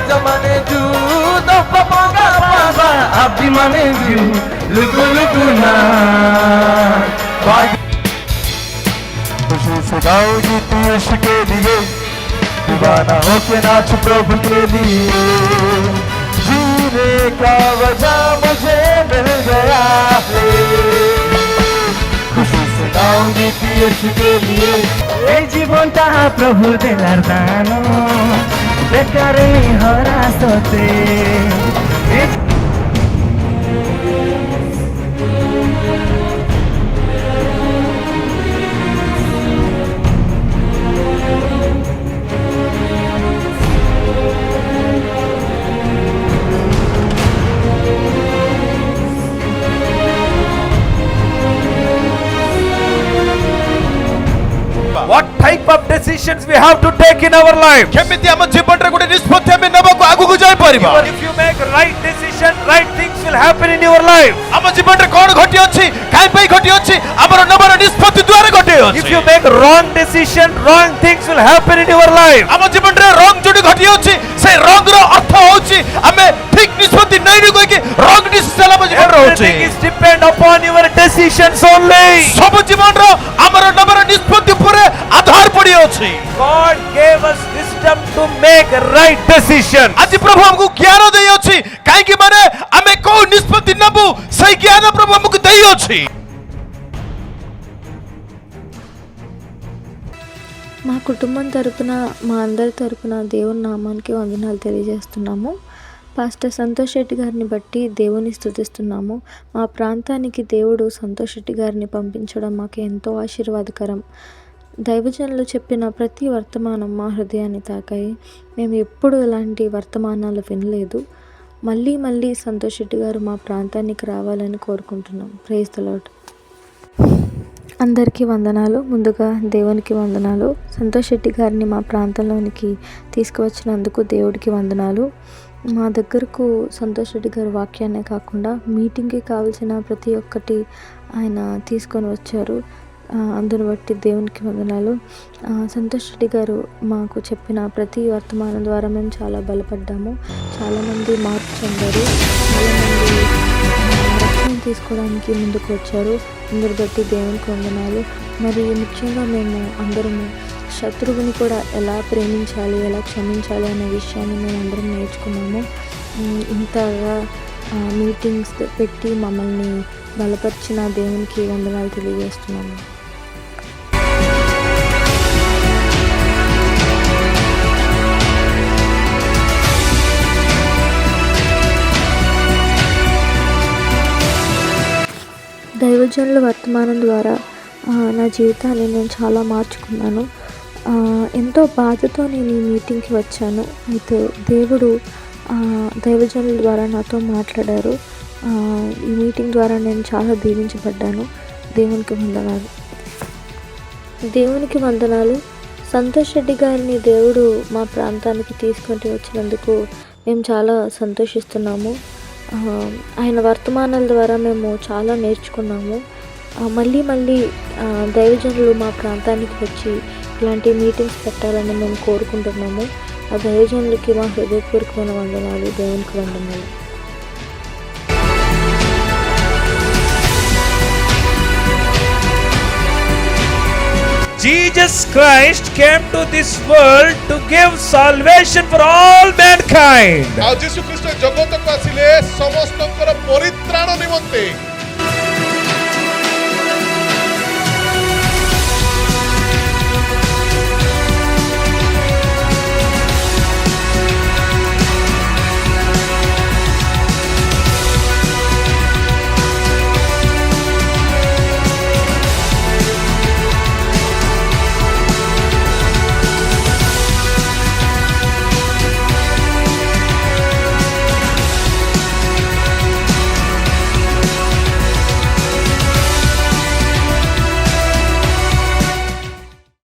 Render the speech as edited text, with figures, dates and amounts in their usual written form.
raja mane ju doppa paga baba abdi mane ju lugu lugu na खुशी से गाओ गीत यीशु के लिए दीवाना होके नाच प्रभु के लिए जीने का वजह मुझे मिल गया है खुशी से गाओ गीत यीशु के लिए এই জীবনটা প্রভু দেলার দান বেকারে হরাসতে What type of decisions we have to take in our life? କେମିତି ଆମ ଜୀବନରେ ଗୋଟେ ନିଷ୍ପତ୍ତି ଆମେ ନେବାକୁ ଆଗକୁ ଯାଇପାରିବା? If you make right decision, right things will happen in your life. ଆମ ଜୀବନରେ କ'ଣ ଘଟି ଅଛି, କାହିଁ ପାଇଁ ଘଟି ଅଛି, ଆମର ନେବାର ନିଷ୍ପତ୍ତି ଦ୍ୱାରା ଘଟି ଅଛି। If you make wrong decision, wrong things will happen in your life. ଆମ ଜୀବନରେ ରଙ୍ଗ ଯୋଉଠି ଘଟି ଅଛି, ସେ ରଙ୍ଗର ଅର୍ଥ ହେଉଛି ଆମେ ଠିକ ନିଷ୍ପତ୍ତି ନେଇନୁ କହିକି ରଙ୍ଗ ଡିସିସନ ଆମ ଜୀବନରେ ହେଉଛି। Everything is depend upon your decisions only. ସବୁ ଜୀବନର ଆମର ନେବାର ନିଷ୍ପତ୍ତି ଉପରେ ଆଧାର ପଡ଼ି ଅଛି। God gave us wisdom to make right decision. ଆଜି ପ୍ରଭୁ ଆମକୁ ଜ୍ଞାନ ଦେଇଅଛି, କାହିଁକି ମାନେ ଆମେ କୋଉ ନିଷ୍ପତ୍ତି ନେବୁ ସେଇ ଜ୍ଞାନ ପ୍ରଭୁ ଆମକୁ ଦେଇଅଛି। మా కుటుంబం తరపున మా అందరి తరపున దేవుని నామానికి వందనాలు తెలియజేస్తున్నాము. పాస్టర్ సంతోష్ రెడ్డి గారిని బట్టి దేవుని స్తుతిస్తున్నాము. మా ప్రాంతానికి దేవుడు సంతోష్ రెడ్డి గారిని పంపించడం మాకు ఎంతో ఆశీర్వాదకరం. దైవజనులు చెప్పిన ప్రతి వర్తమానం మా హృదయాన్ని తాకాయి. మేము ఎప్పుడు ఇలాంటి వర్తమానాలు వినలేదు. మళ్ళీ మళ్ళీ సంతోష్ రెడ్డి గారు మా ప్రాంతానికి రావాలని కోరుకుంటున్నాం. Praise the lord. అందరికీ వందనాలు. ముందుగా దేవునికి వందనాలు. సంతోష్ రెడ్డి గారిని మా ప్రాంతంలోనికి తీసుకువచ్చినందుకు దేవుడికి వందనాలు. మా దగ్గరకు సంతోష్ రెడ్డి గారు వాక్యాన్నే కాకుండా మీటింగ్కి కావాల్సిన ప్రతి ఒక్కటి ఆయన తీసుకొని వచ్చారు. అందును బట్టి దేవునికి వందనాలు. సంతోష్ రెడ్డి గారు మాకు చెప్పిన ప్రతి వర్తమానం ద్వారా మేము చాలా బలపడ్డాము. చాలామంది మార్పు చెందారు. చాలామంది రక్షణ తీసుకోవడానికి ముందుకు వచ్చారు. అందరు బట్టి దేవునికి వందనాలు. మరి ముఖ్యంగా మేము అందరము శత్రువుని కూడా ఎలా ప్రేమించాలి, ఎలా క్షమించాలి అనే విషయాన్ని మేము అందరం నేర్చుకున్నాము. ఇంతగా మీటింగ్స్ పెట్టి మమ్మల్ని బలపరిచిన దేవునికి వందనాలు తెలియజేస్తున్నాము. దైవజనుల వర్తమానం ద్వారా నా జీవితాన్ని నేను చాలా మార్చుకున్నాను. ఎంతో బాధతో నేను ఈ మీటింగ్కి వచ్చాను. అయితే దేవుడు దైవజనుల ద్వారా నాతో మాట్లాడారు. ఈ మీటింగ్ ద్వారా నేను చాలా దీవించబడ్డాను. దేవునికి వందనాలు. దేవునికి వందనాలు. సంతోష్ రెడ్డి గారిని దేవుడు మా ప్రాంతానికి తీసుకొని వచ్చినందుకు మేము చాలా సంతోషిస్తున్నాము. ఆయన వర్తమానాల ద్వారా మేము చాలా నేర్చుకున్నాము. మళ్ళీ మళ్ళీ దైవజనులు మా ప్రాంతానికి వచ్చి ఇలాంటి మీటింగ్స్ పెట్టాలని మేము కోరుకుంటున్నాము. ఆ దైవజనులకి మా హృదయపూర్వకమైన వందనాలు. దేవునికి వందనాలు. Jesus Christ came to this world to give salvation for all mankind. ଆଉ ଯୀଶୁ ଖ୍ରୀଷ୍ଟ ଜଗତକୁ ଆସିଲେ ସମସ୍ତଙ୍କର ପରିତ୍ରାଣ ନିମନ୍ତେ